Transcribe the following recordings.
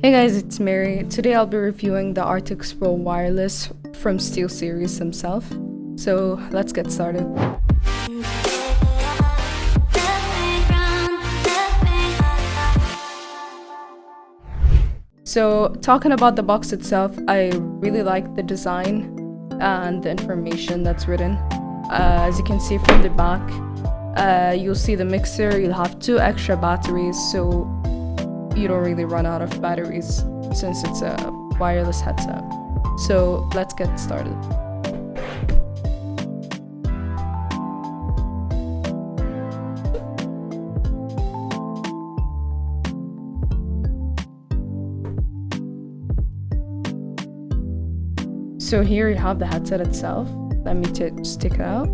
Hey guys, it's Mary. Today I'll be reviewing the Arctis Pro wireless from SteelSeries himself. So let's get started. So talking about the box itself, I really like the design and the information that's written. As you can see from the back, you'll see the mixer. You'll have 2 extra batteries, so you don't really run out of batteries since it's a wireless headset. So let's get started. So here you have the headset itself. Let me just take it out.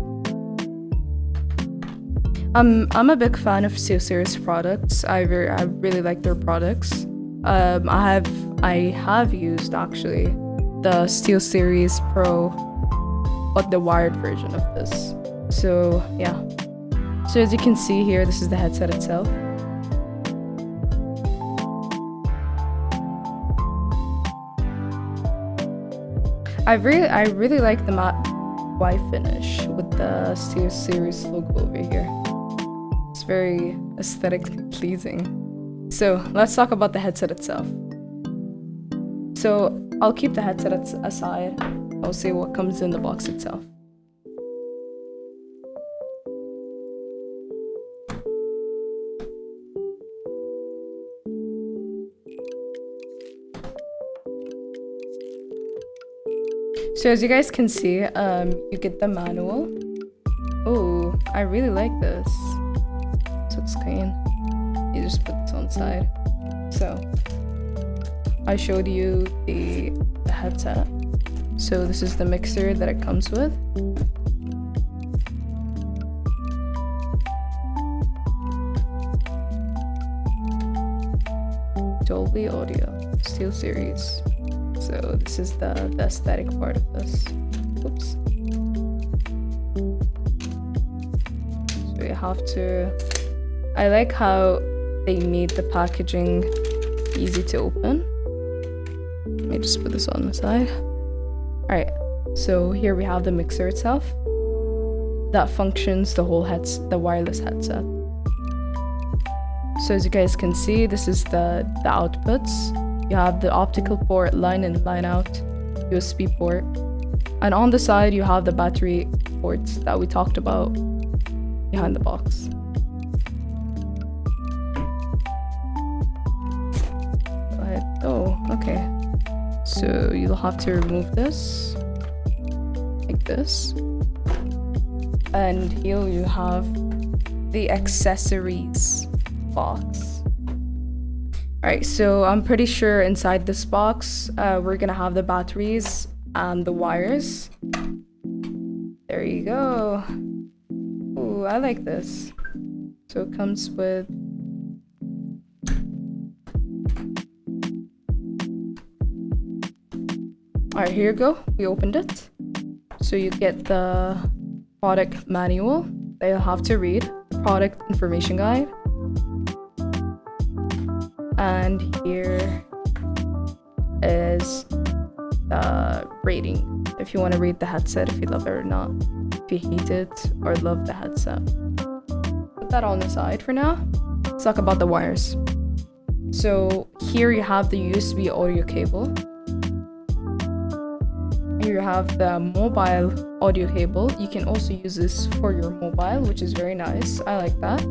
I'm a big fan of SteelSeries products. I really like their products. I have used actually the SteelSeries Pro, but the wired version of this. So yeah. So as you can see here, this is the headset itself. I really like the matte white finish with the SteelSeries logo over here. It's very aesthetically pleasing. So let's talk about the headset itself. So I'll keep the headset aside. I'll say what comes in the box itself. So as you guys can see, you get the manual. Oh, I really like this. So it's clean. You just put this on the side. So I showed you the headset. So this is the mixer that it comes with. Dolby Audio, SteelSeries. So this is the aesthetic part of this. Oops. So you have to... I like how they made the packaging easy to open. Let me just put this on the side. Alright, so here we have the mixer itself. That functions the whole the wireless headset. So as you guys can see, this is the outputs. You have the optical port, line in, line out, USB port. And on the side, you have the battery ports that we talked about behind the box. Go ahead. Oh, okay. So you'll have to remove this, like this. And here you have the accessories box. Alright, so I'm pretty sure inside this box, we're gonna have the batteries and the wires. There you go. Ooh, I like this. So it comes with... Alright, here you go. We opened it. So you get the product manual that you'll have to read, the product information guide. And here is the rating. If you want to rate the headset, if you love it or not, if you hate it or love the headset. Put that on the side for now. Let's talk about the wires. So here you have the USB audio cable. Here you have the mobile audio cable. You can also use this for your mobile, which is very nice. I like that.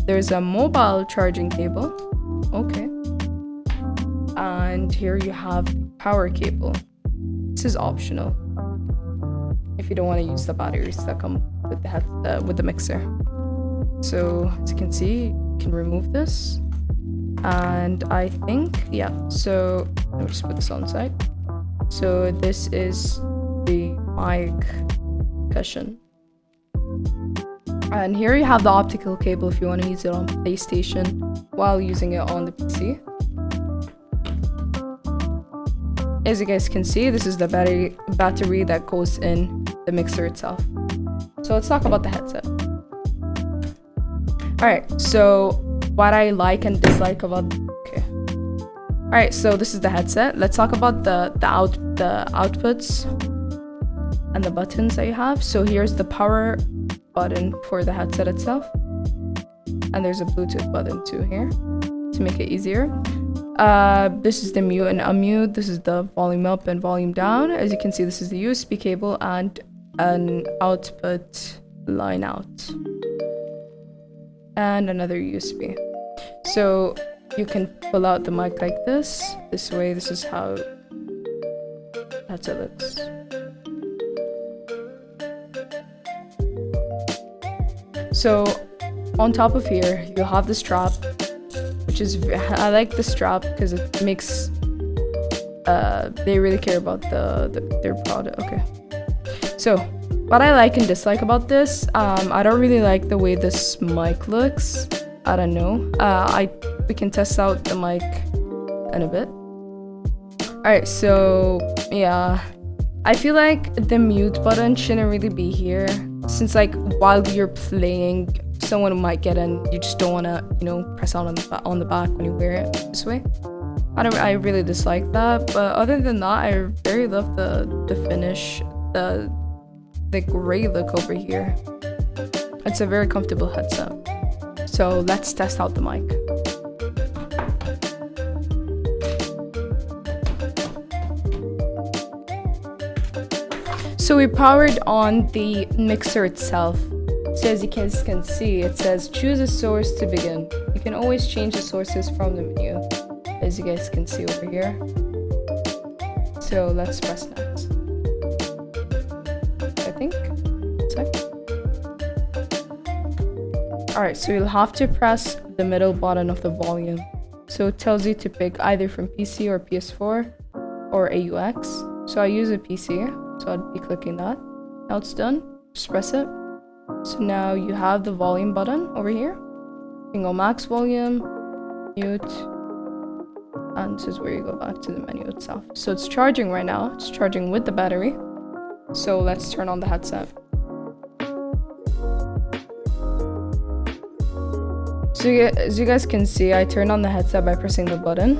There's a mobile charging cable. Okay. And here you have power cable. This is optional if you don't want to use the batteries that come with the mixer. So as you can see, you can remove this. And I think, yeah, so let me just put this on the side. So this is the mic cushion. And here you have the optical cable if you want to use it on PlayStation while using it on the PC. As you guys can see, this is the battery that goes in the mixer itself. So let's talk about the headset. Alright, so what I like and dislike about... Okay. Alright, so this is the headset. Let's talk about the outputs and the buttons that you have. So here's the power button for the headset itself. And there's a Bluetooth button too here to make it easier. This is the mute and unmute. This is the volume up and volume down. As you can see, this is the USB cable and an output line out. And another USB. So you can pull out the mic like this way. This is how the headset looks. So on top of here, you have the strap, which is, I like the strap because it makes, they really care about their product. Okay. So what I like and dislike about this, I don't really like the way this mic looks. I don't know. We can test out the mic in a bit. Alright, so yeah. I feel like the mute button shouldn't really be here, since like while you're playing, someone might get in. You just don't want to, you know, press on the back when you wear it this way. I really dislike that, but other than that, I very love the finish, the gray look over here. It's a very comfortable headset. So let's test out the mic. So we powered on the mixer itself. So as you can see, it says choose a source to begin. You can always change the sources from the menu, as you guys can see over here. So let's press next. I think. Alright, so you'll have to press the middle button of the volume. So it tells you to pick either from PC or PS4 or AUX. So I use a PC, so I'd be clicking that. Now it's done, just press it. So now you have the volume button over here. You can go max volume, mute, and this is where you go back to the menu itself. So it's charging right now, it's charging with the battery. So let's turn on the headset. So as you guys can see, I turned on the headset by pressing the button.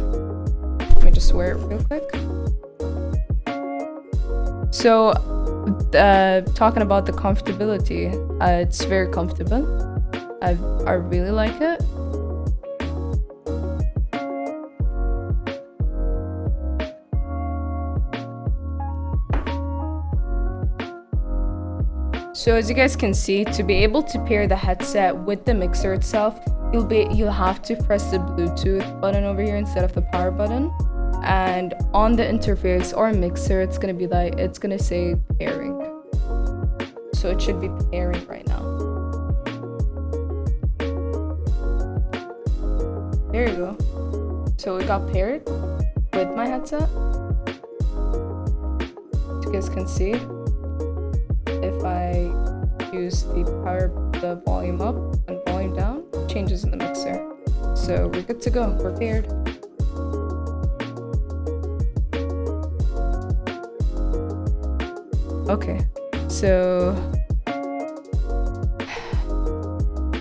Let me just wear it real quick. So, talking about the comfortability, it's very comfortable. I really like it. So as you guys can see, to be able to pair the headset with the mixer itself, you'll have to press the Bluetooth button over here instead of the power button. And on the interface or mixer, it's gonna say pairing. So it should be pairing right now. There you go. So it got paired with my headset. As you guys can see, if I use the volume up and volume down, changes in the mixer. So we're good to go, we're paired. Okay, so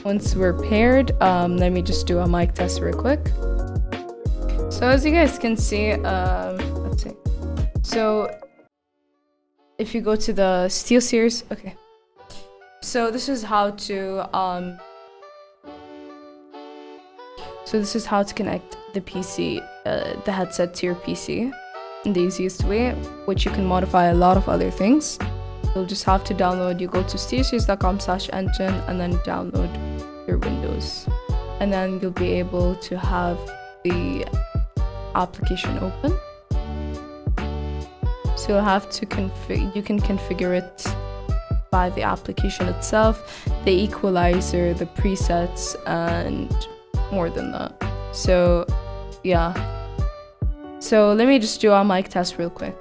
once we're paired, let me just do a mic test real quick. So as you guys can see, let's see. So if you go to the SteelSeries, okay. So this is how to connect the PC, the headset to your PC in the easiest way, which you can modify a lot of other things. You'll just have to download. You go to steelseries.com/engine and then download your Windows, and then you'll be able to have the application open. So you'll have to you can configure it by the application itself, the equalizer, the presets, and more than that. So yeah. So let me just do a mic test real quick.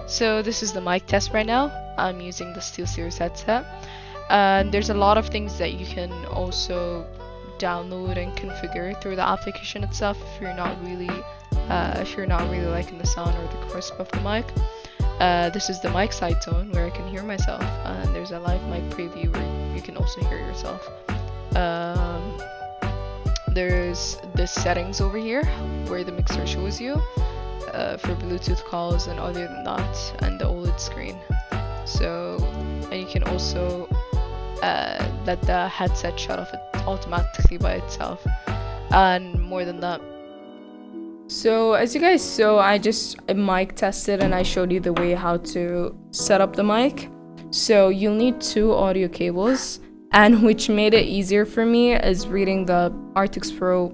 So this is the mic test right now. I'm using the SteelSeries headset. There's a lot of things that you can also download and configure through the application itself if you're not really if you're not really liking the sound or the crisp of the mic. This is the mic side tone where I can hear myself, and there's a live mic preview where you can also hear yourself. There's the settings over here where the mixer shows you for Bluetooth calls and other than that, and the Oled screen. So, and you can also let the headset shut off automatically by itself, and more than that. So as you guys saw, I just mic tested and I showed you the way how to set up the mic. So you'll need 2 audio cables, and which made it easier for me is reading the Arctis Pro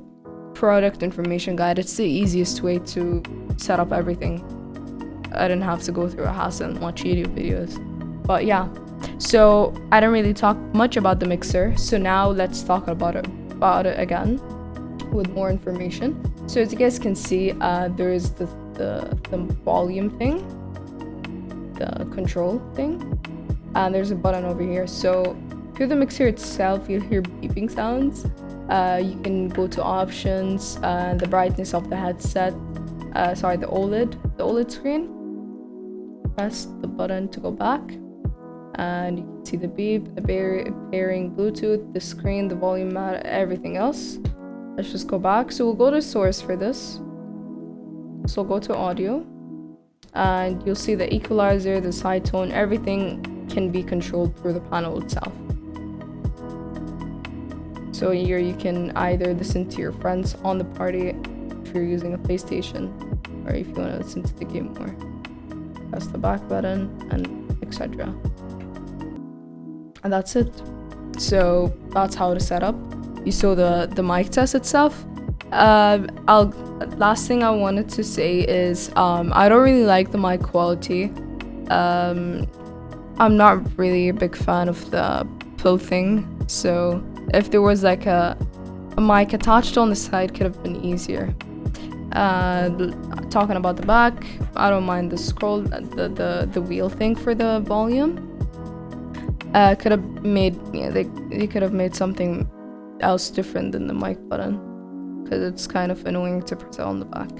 product information guide. It's the easiest way to set up everything. I didn't have to go through a hassle and watch YouTube videos. But yeah, so I don't really talk much about the mixer. So now let's talk about it again with more information. So as you guys can see, there is the volume thing, the control thing, and there's a button over here. So through the mixer itself, you'll hear beeping sounds. You can go to options, the brightness of the headset, the OLED screen. Press the button to go back, and you can see the beep, the pairing, Bluetooth, the screen, the volume, everything else. Let's just go back. So we'll go to source for this. So we'll go to audio, and you'll see the equalizer, the side tone, everything can be controlled through the panel itself. So here you can either listen to your friends on the party if you're using a PlayStation, or if you want to listen to the game more. Press the back button and etc. And that's it. So that's how to set up. You saw the mic test itself. Last thing I wanted to say is I don't really like the mic quality. I'm not really a big fan of the pull thing. So if there was like a mic attached on the side, could have been easier. Talking about the back, I don't mind the scroll, the wheel thing for the volume. Could have made, they could have made something else different than the mic button, because it's kind of annoying to press it on the back.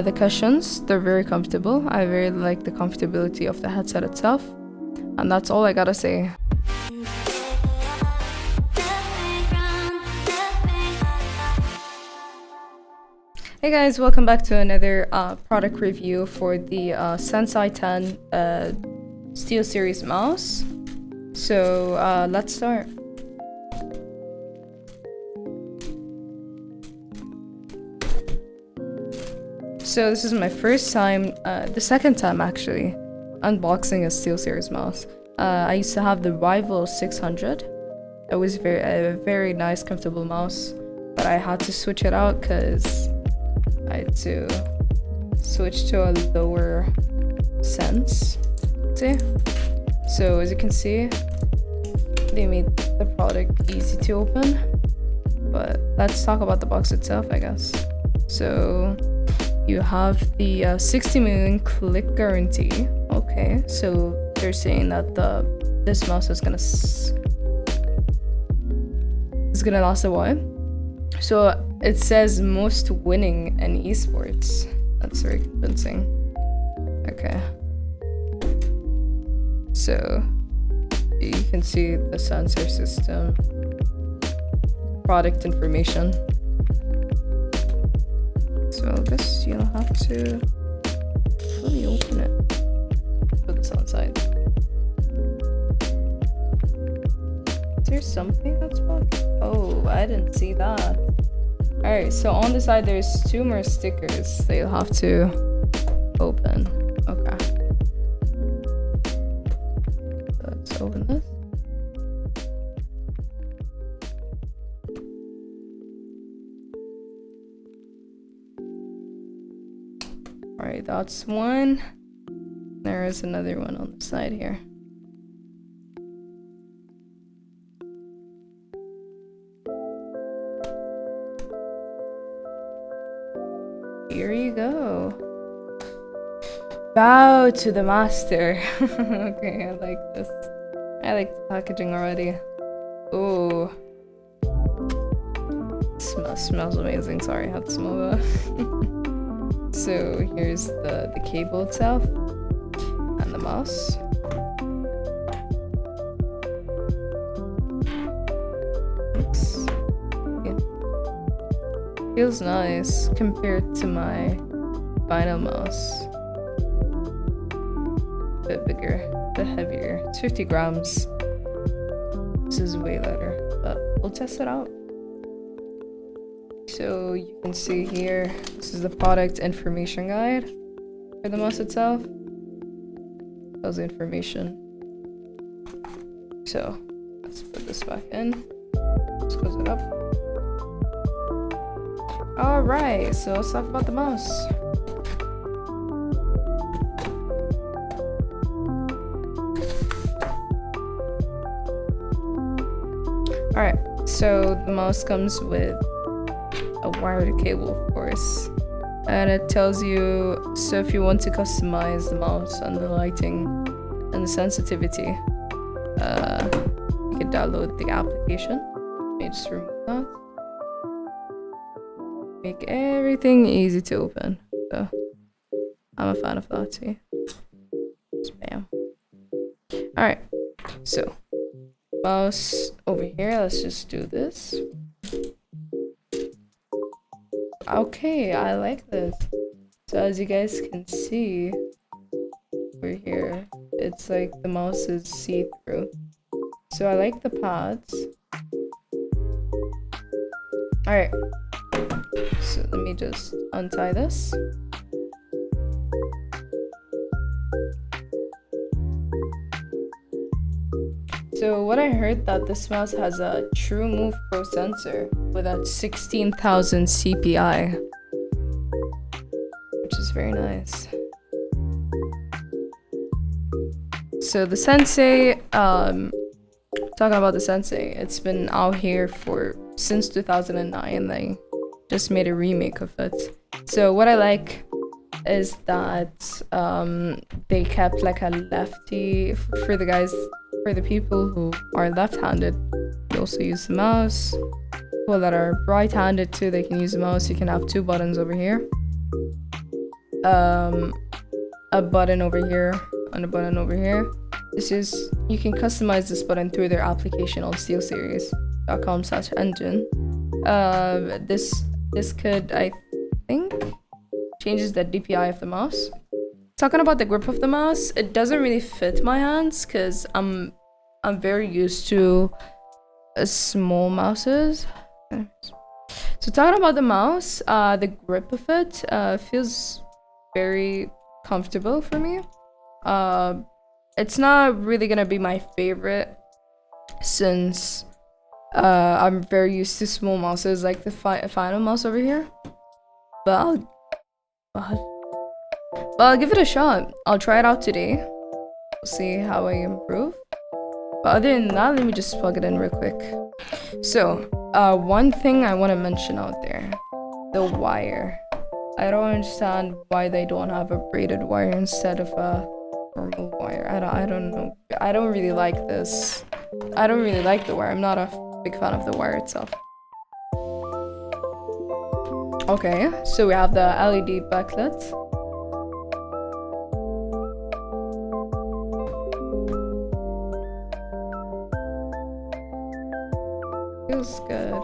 The cushions, they're very comfortable. I really like the comfortability of the headset itself, and that's all I gotta say. Hey guys, welcome back to another product review for the Sensei Ten SteelSeries mouse. So let's start. So this is my first time, the second time actually, unboxing a SteelSeries mouse. I used to have the Rival 600. It was a very nice, comfortable mouse, but I had to switch it out because I had to switch to a lower sense. See? So as you can see, they made the product easy to open. But let's talk about the box itself, I guess. So you have the 60 million click guarantee. Okay, so they're saying that this mouse is gonna last a while. So it says most winning in esports. That's very convincing. Okay. So you can see the sensor system, product information. So I guess you'll have to fully open it. Put this on side. Is there something that's blocking? Oh, I didn't see that. Alright, so on the side there's 2 more stickers that you'll have to open. Okay. Let's open this. Alright, that's one. There is another one on the side here. Here you go. Bow to the master. Okay, I like this. I like the packaging already. Ooh. Smells amazing. Sorry, I have to smell that. So here's the cable itself and the mouse. Yeah. Feels nice compared to my vinyl mouse. A bit bigger, a bit heavier. It's 50 grams. This is way lighter, but we'll test it out. So you can see here, this is the product information guide for the mouse itself. Tells the information. So let's put this back in. Let's close it up. Alright, so let's talk about the mouse. Alright, so the mouse comes with a wired cable, of course, and it tells you, so if you want to customize the mouse and the lighting and the sensitivity, you can download the application. Let me just remove that. Make everything easy to open. So I'm a fan of that too. Spam. Alright, so mouse over here, let's just do this. Okay, I like this. So as you guys can see over here, it's like the mouse is see-through. So I like the pads. Alright, so let me just untie this. So what I heard that this mouse has a True Move Pro sensor with a 16,000 CPI, which is very nice. So the Sensei, talking about the Sensei, it's been out here since 2009. They just made a remake of it. So what I like is that they kept like a lefty for the guys. For the people who are left-handed, they also use the mouse. People that are right-handed too, they can use the mouse. You can have two buttons over here. A button over here and a button over here. You can customize this button through their application on SteelSeries.com/engine. This could, I think, changes the DPI of the mouse. Talking about the grip of the mouse, it doesn't really fit my hands because I'm very used to small mouses. So talking about the mouse, the grip of it feels very comfortable for me. It's not really gonna be my favorite since I'm very used to small mouses like the final mouse over here. But I'll give it a shot. I'll try it out today. We'll see how I improve. But other than that, let me just plug it in real quick. So, one thing I want to mention out there. The wire. I don't understand why they don't have a braided wire instead of a normal wire. I don't know. I don't really like this. I don't really like the wire. I'm not a big fan of the wire itself. Okay, so we have the LED backlit. Feels good,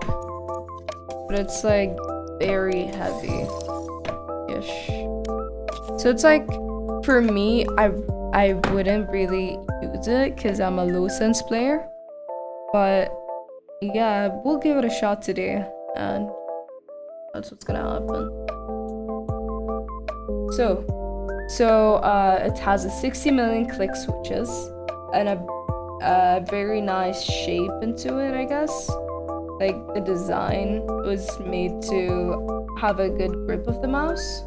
but it's like very heavy-ish. So it's like, for me, I wouldn't really use it because I'm a low sense player. But yeah, we'll give it a shot today, and that's what's gonna happen. So it has a 60 million click switches and a very nice shape into it, I guess. Like, the design was made to have a good grip of the mouse.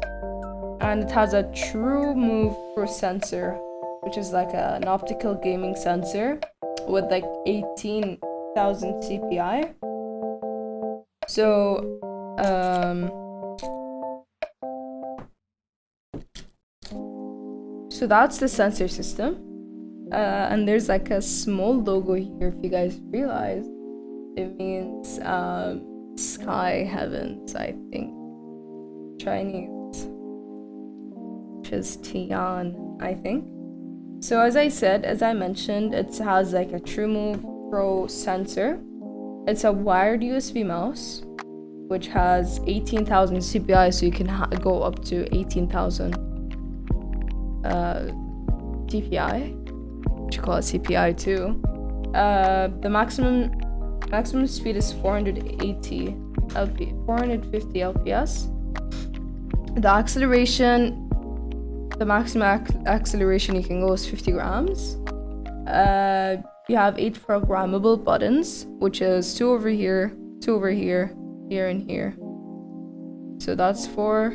And it has a True Move Pro sensor, which is like an optical gaming sensor with like 18,000 CPI. So that's the sensor system. And there's like a small logo here, if you guys realize. It means sky heavens, I think. Chinese. is Tian, I think. So as I mentioned, it has like a TrueMove Pro sensor. It's a wired USB mouse, which has 18,000 CPI, so you can go up to 18,000 DPI, which you call it CPI too. The maximum speed is 450 LPS. The acceleration, the maximum acceleration you can go is 50 grams. You have 8 programmable buttons, which is 2 over here, 2 over here, here and here. So that's 4,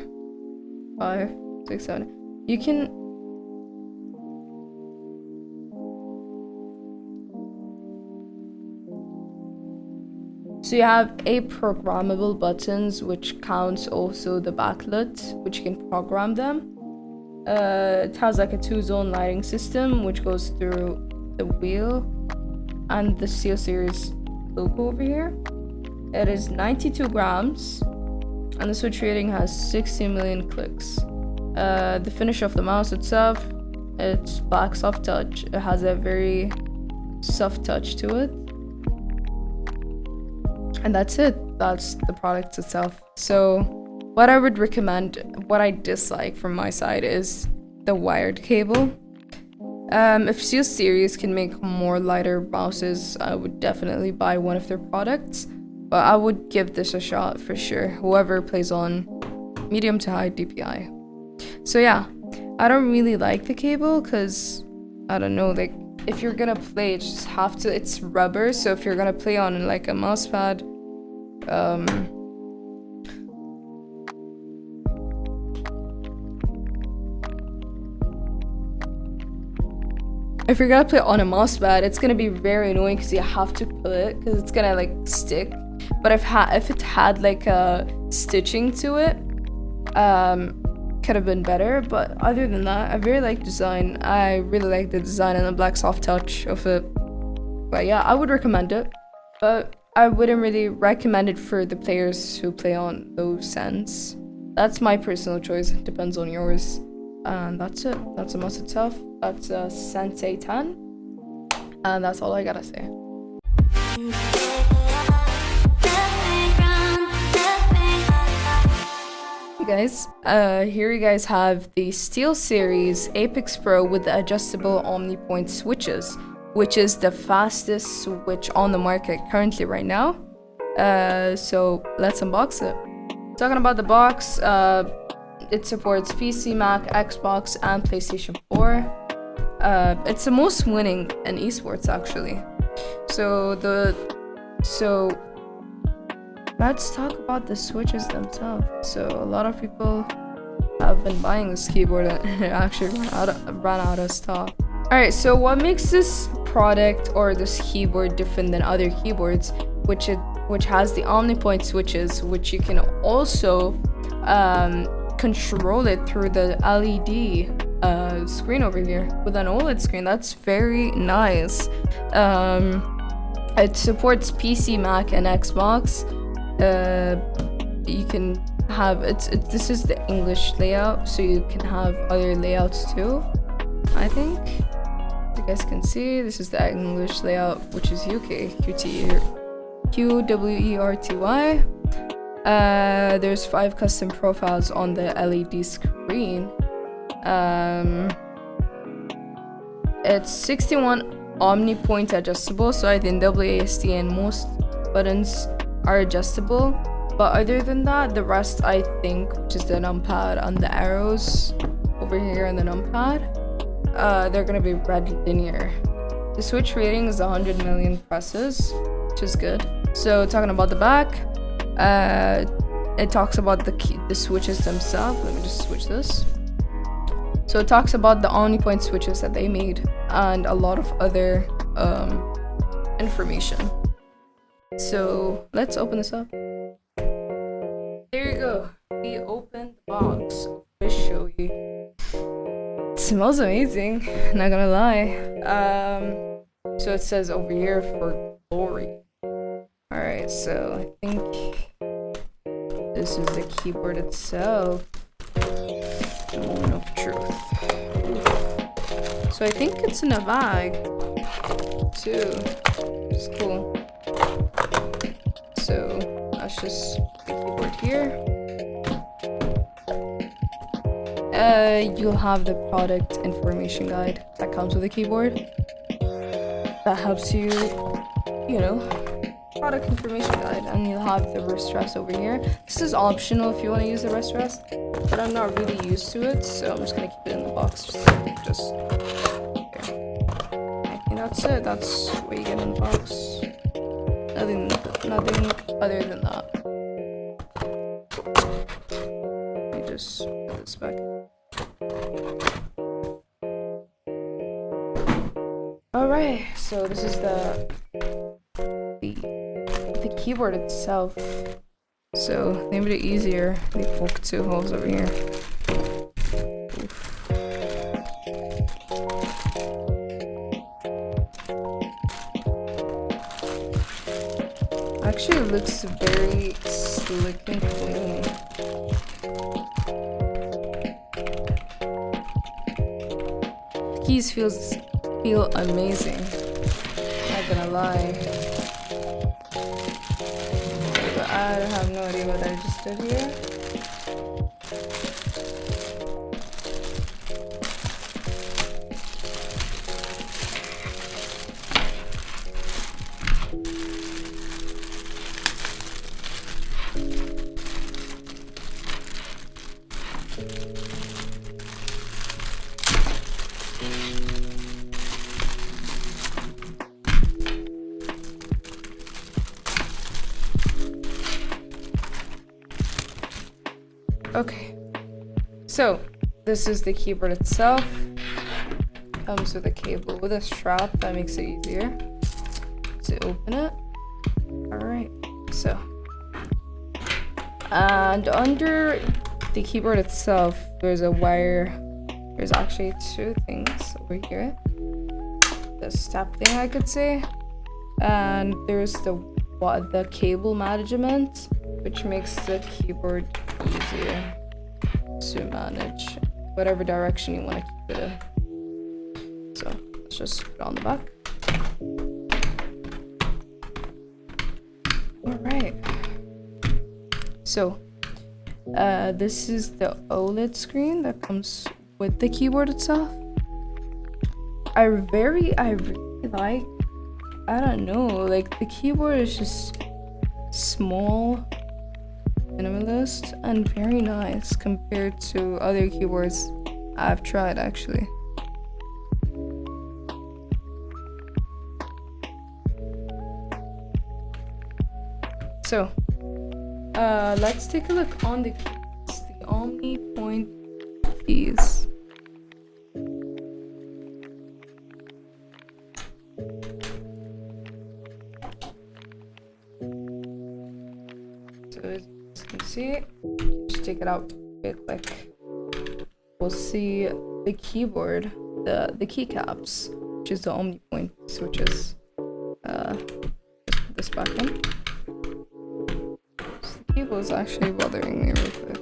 5, 6, 7. You can So you have 8 programmable buttons, which counts also the backlit, which you can program them. It has like a 2-zone lighting system, which goes through the wheel and the SteelSeries logo over here. It is 92 grams, and the switch rating has 60 million clicks. The finish of the mouse itself, it's black soft touch. It has a very soft touch to it. And that's it. That's the product itself. So what I would recommend, what I dislike from my side, is the wired cable. If SteelSeries can make more lighter mouses, I would definitely buy one of their products. But I would give this a shot for sure, whoever plays on medium to high DPI. So yeah, I don't really like the cable because, I don't know, like, if you're gonna play, it just have to, it's rubber, so if you're gonna play on like a mouse pad, if you're gonna play on a mouse pad, it's gonna be very annoying because you have to pull it because it's gonna like stick. But if it had like a stitching to it, could have been better. But other than that, I really like design. I really like the design and the black soft touch of it. But yeah, I would recommend it, but I wouldn't really recommend it for the players who play on those Sens. That's my personal choice. It depends on yours. And that's it. That's the mouse itself. That's a Sensei Ten, and that's all I gotta say. Guys, here you guys have the SteelSeries Apex Pro with the adjustable OmniPoint switches, which is the fastest switch on the market currently right now. So let's unbox it. Talking about the box, it supports PC, Mac, Xbox, and PlayStation 4. It's the most winning in esports actually. So let's talk about the switches themselves. So a lot of people have been buying this keyboard and it actually ran out of stock. Alright, so what makes this product or this keyboard different than other keyboards, which has the OmniPoint switches, which you can also control it through the LED screen over here with an Oled screen. That's very nice. It supports PC, Mac, and Xbox. You can have this is the English layout, so you can have other layouts too. I think you guys can see this is the English layout, which is UK QWERTY. There's 5 custom profiles on the LED screen. It's 61 OmniPoint adjustable, so I think WASD and most buttons are adjustable. But other than that, the rest, I think, which is the numpad and the arrows over here and the numpad, they're gonna be red linear. The switch rating is 100 million presses, which is good. So talking about the back, it talks about the switches themselves. Let me just switch this. So it talks about the OmniPoint switches that they made and a lot of other information. So let's open this up. There you go. We opened the box officially. It smells amazing, not gonna lie. So it says over here for glory. Alright, so I think this is the keyboard itself. The moment of truth. So I think it's in a bag too. It's cool. So that's just the keyboard here. You'll have the product information guide that comes with the keyboard. That helps you, you know, product information guide, and you'll have the wrist rest over here. This is optional if you want to use the wrist rest, but I'm not really used to it, so I'm just gonna keep it in the box. Just here. I think that's it. That's what you get in the box. Nothing other than that. Let me just put this back. Alright, so this is the keyboard itself. So to make it easier, we poke 2 holes over here. Oof. Actually, it looks very slick and clean. The keys feel amazing. Not gonna lie. But I have no idea what I just did here. Okay, so this is the keyboard itself. Comes with a cable with a strap that makes it easier to open it. Alright, so and under the keyboard itself there's a wire. There's actually 2 things over here. The step thing, I could say, and there's the cable management, which makes the keyboard easier to manage whatever direction you want to keep it in. So let's just put it on the back. Alright. So this is the OLED screen that comes with the keyboard itself. I really like, I don't know, like the keyboard is just small, minimalist, and very nice compared to other keyboards I've tried actually. So let's take a look on the keys, the Omni Point keys. So as you can see, just take it out real quick. We'll see the keyboard, the keycaps, which is the Omni Point switches. Just put this back in. So the keyboard is actually bothering me real quick.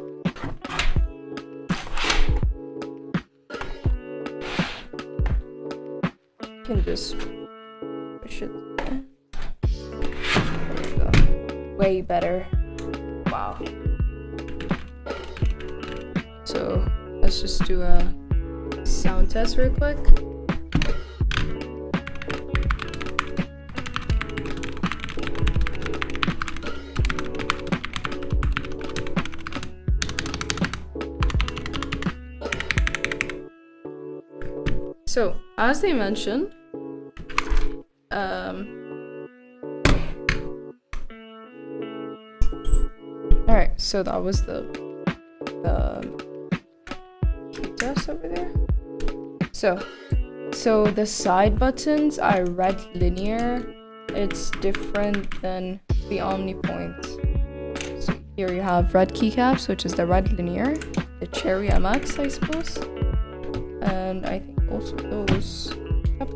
You can just push it. There we go. Way better. Wow. So let's just do a sound test real quick. So as they mentioned, alright, so that was the key test over there. So the side buttons are red linear. It's different than the Omni Point. So here you have red keycaps, which is the red linear, the Cherry MX, I suppose, and I think also those. Yep.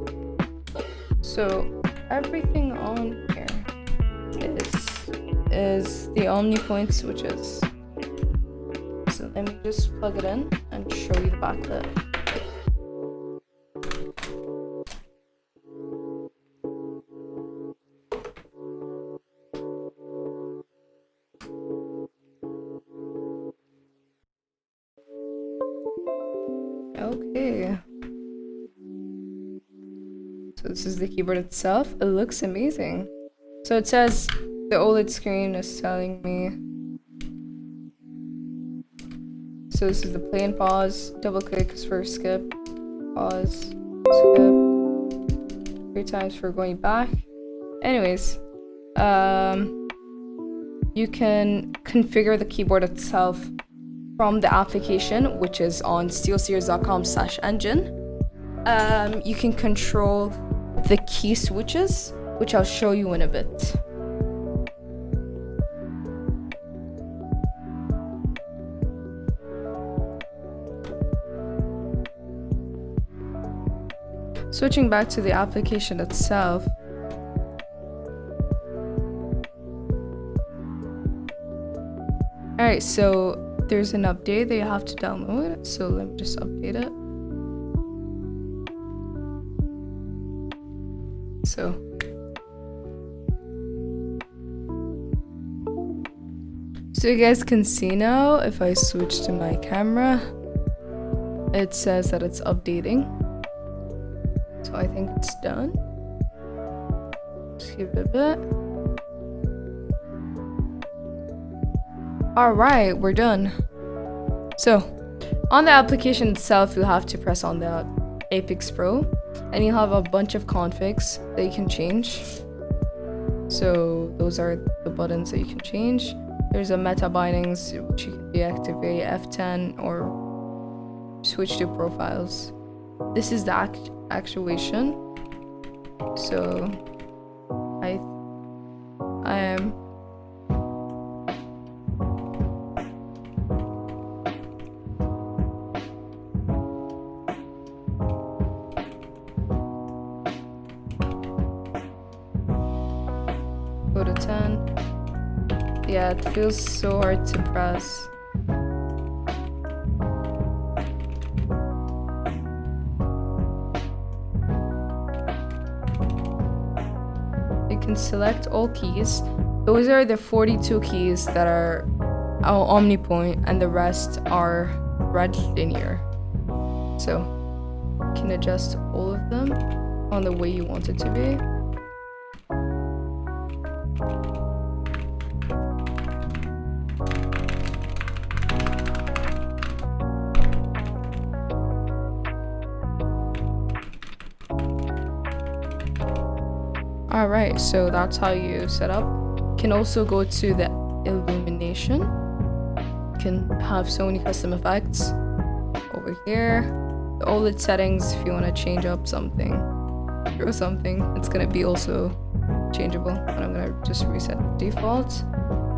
So everything on here is the Omni Point switches. So let me just plug it in and show you the backlit. Okay. So this is the keyboard itself. It looks amazing. So it says the OLED screen is telling me. So this is the play and pause. Double click is for skip. Pause. Skip. 3 times for going back. Anyways, you can configure the keyboard itself from the application, which is on SteelSeries.com/engine. You can control the key switches, which I'll show you in a bit. Switching back to the application itself. Alright, so there's an update that you have to download, so let me just update it. So you guys can see now, if I switch to my camera, it says that it's updating. So I think it's done. Just give it a bit. Alright, we're done. So, on the application itself, you'll have to press on the Apex Pro, and you'll have a bunch of configs that you can change. So, those are the buttons that you can change. There's a meta bindings, which you can deactivate, F10, or switch to profiles. This is the actuation. So, I am. Go to 10. Yeah, it feels so hard to press. You can select all keys. Those are the 42 keys that are omnipoint, and the rest are red linear. So you can adjust all of them on the way you want it to be. Alright, so that's how you set up. You can also go to the illumination. You can have so many custom effects over here. The OLED settings, if you want to change up something or something, it's going to be also changeable. And I'm going to just reset the default.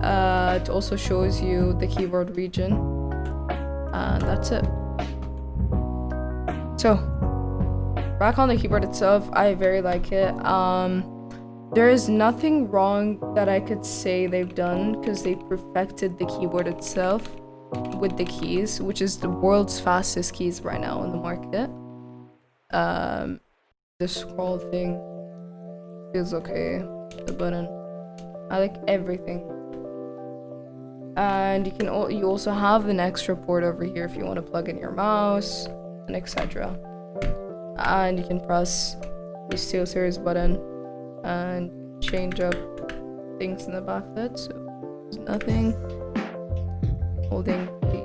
It also shows you the keyboard region. And that's it. So, back on the keyboard itself, I very like it. There is nothing wrong that I could say they've done, because they perfected the keyboard itself with the keys, which is the world's fastest keys right now on the market. The scroll thing feels okay. The button, I like everything. And you also have an extra port over here if you want to plug in your mouse and etc. And you can press the SteelSeries button and change up things in the backlit. So there's nothing. Holding the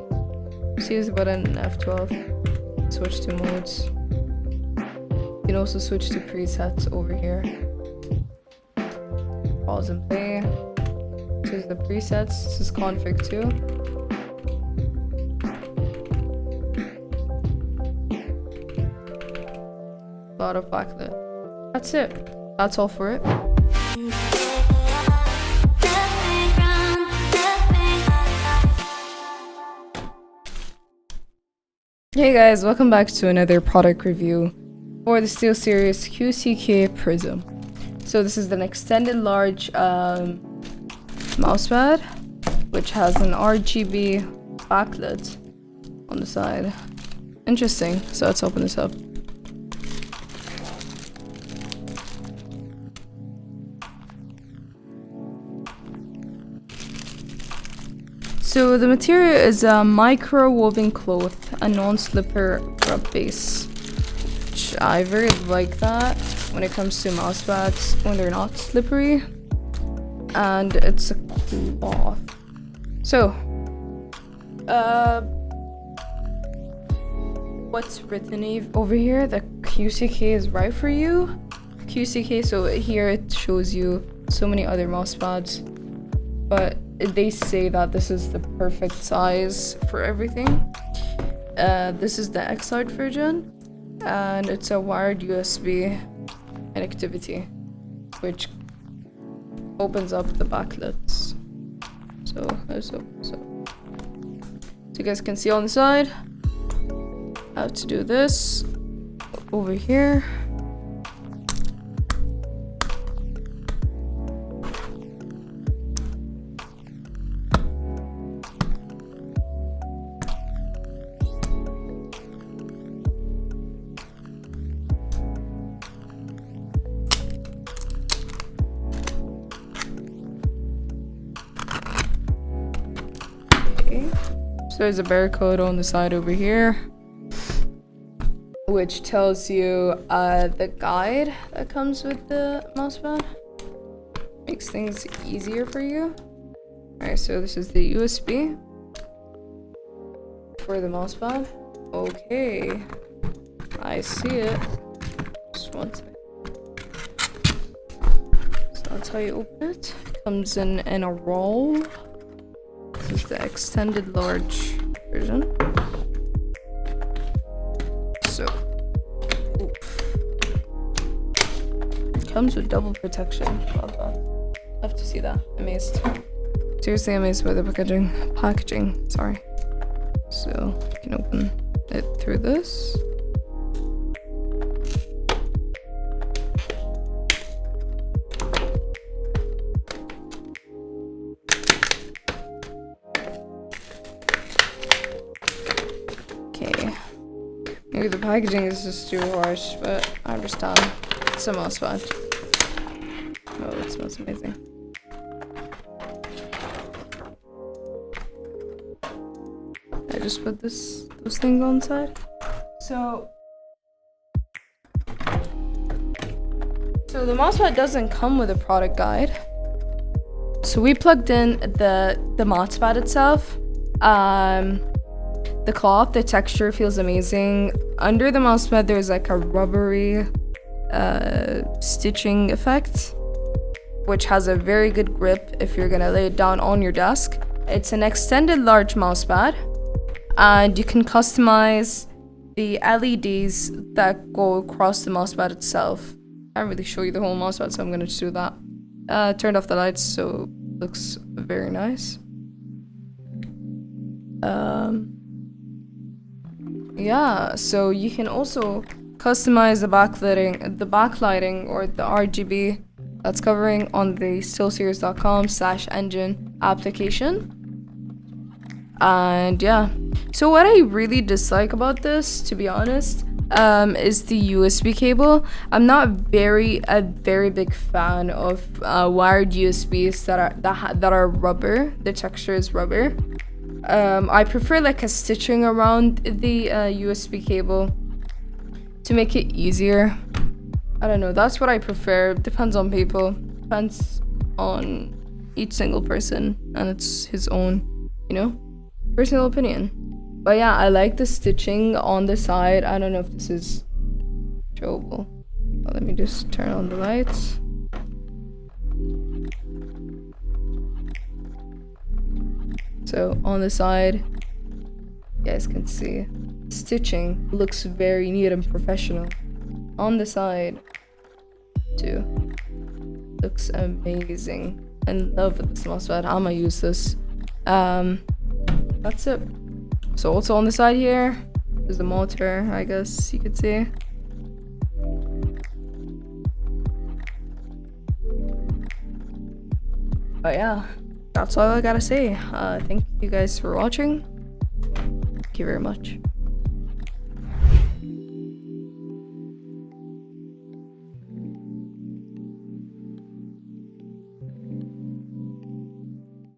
SteelSeries button and F12, switch to modes. You can also switch to presets over here. Pause and play. This is the presets. This is config too. A lot of backlit. That's it. That's all for it. Hey guys, welcome back to another product review for the SteelSeries QCK Prism. So this is an extended large mousepad, which has an RGB backlit on the side. Interesting. So let's open this up. So the material is a micro-woven cloth, a non-slipper rub base, which I very like that when it comes to mouse pads when they're not slippery. And it's a cloth. So, what's written over here? The QCK is right for you. QCK, so here it shows you so many other mouse pads, but they say that this is the perfect size for everything. This is the X-Lite version, and it's a wired USB connectivity, which opens up the backlets. So this opens up. So you guys can see on the side how to do this over here. So there's a barcode on the side over here, which tells you the guide that comes with the mousepad. Makes things easier for you. Alright, so this is the USB for the mousepad. Okay, I see it. Just one second. So that's how you open it. Comes in a roll. This is the extended large version. So, comes with double protection. Love that. Love to see that. Amazed. Seriously amazed by the packaging. Sorry. So you can open it through this. Maybe the packaging is just too harsh, but I understand. It's a mouse pad. Oh, it smells amazing. I just put those things on the side. So the mousepad doesn't come with a product guide. So we plugged in the mousepad itself. The cloth, the texture feels amazing. Under the mousepad, there's like a rubbery stitching effect, which has a very good grip if you're gonna lay it down on your desk. It's an extended large mousepad, and you can customize the LEDs that go across the mousepad itself. I can't really show you the whole mousepad, so I'm gonna just do that. Turned off the lights, so it looks very nice. Yeah, so you can also customize the backlighting or the RGB that's covering on the SteelSeries.com/engine application. And yeah, so what I really dislike about this, to be honest, is the USB cable. I'm not a very big fan of wired USBs that are rubber. The texture is rubber. I prefer like a stitching around the USB cable to make it easier. I don't know, that's what I prefer. Depends on people, depends on each single person, and it's his own, personal opinion. But yeah, I like the stitching on the side. I don't know if this is showable. Well, let me just turn on the lights. So on the side, you guys can see stitching looks very neat and professional. On the side too, looks amazing. I love this mousepad. I'm gonna use this. That's it. So also on the side here, there's the motor, I guess you could see. But yeah, that's all I gotta say. Thank you guys for watching. Thank you very much.